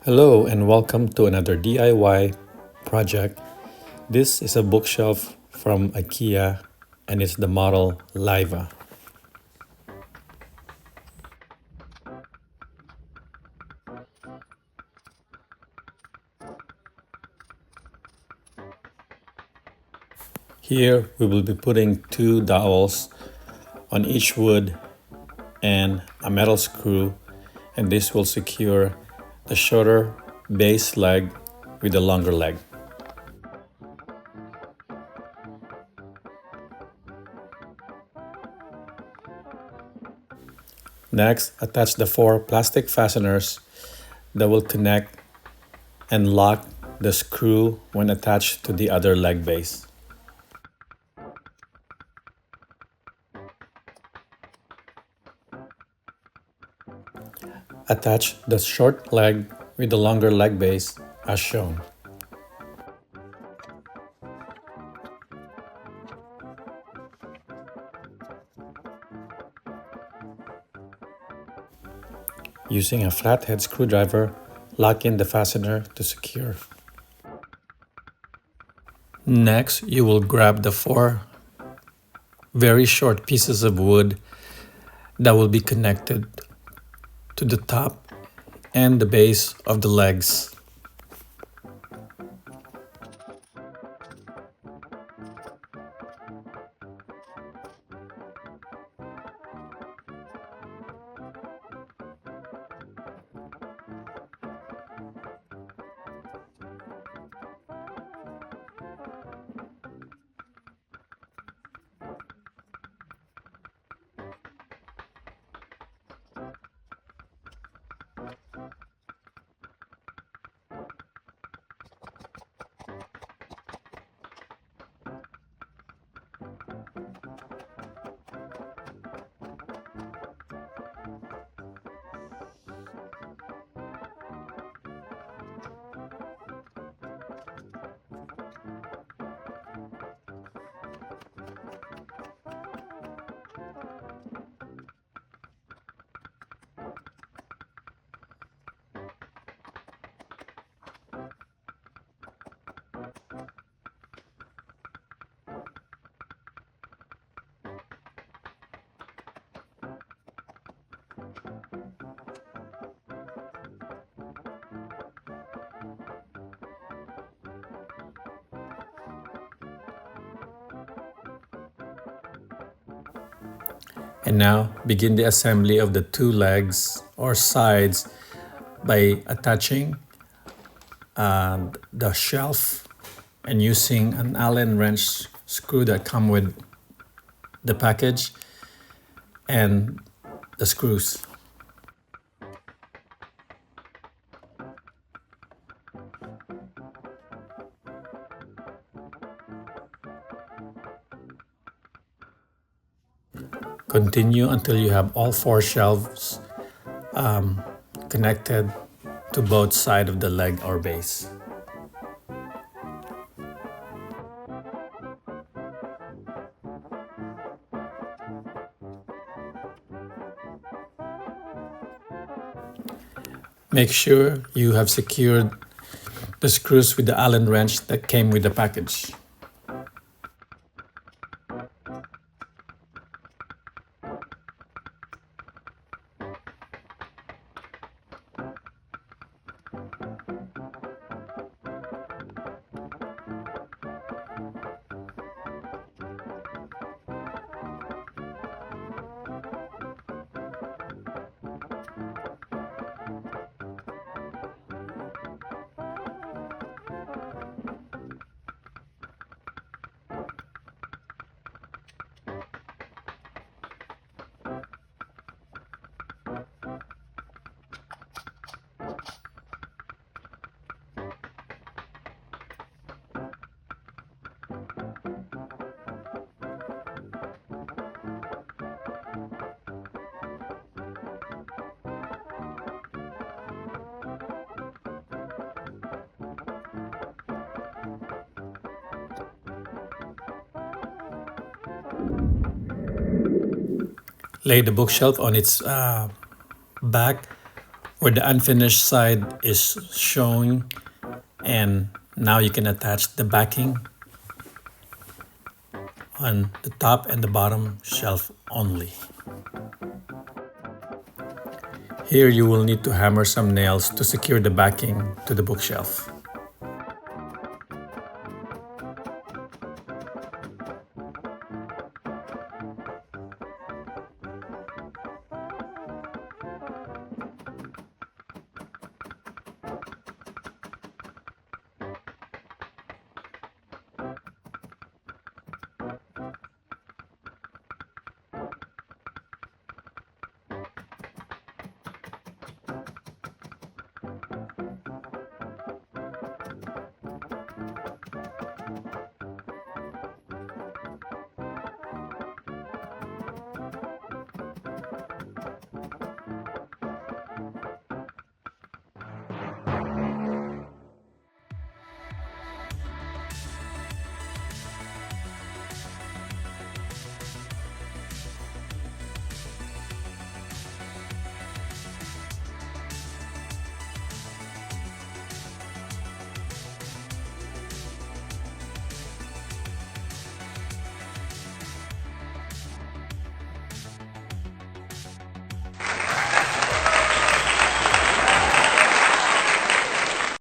Hello and welcome to another DIY project. This is a bookshelf from IKEA and it's the model LAIVA. Here we will be putting two dowels on each wood and a metal screw, and this will secure the shorter base leg with the longer leg. Next, attach the four plastic fasteners that will connect and lock the screw when attached to the other leg base. Attach the short leg with the longer leg base as shown. Using a flathead screwdriver, lock in the fastener to secure. Next, you will grab the four very short pieces of wood that will be connected to the top and the base of the legs. And now begin the assembly of the two legs or sides by attaching the shelf and using an Allen wrench screw that come with the package and the screws. Continue until you have all four shelves connected to both sides of the leg or base. Make sure you have secured the screws with the Allen wrench that came with the package. Lay the bookshelf on its back where the unfinished side is showing, and now you can attach the backing on the top and the bottom shelf only. Here you will need to hammer some nails to secure the backing to the bookshelf.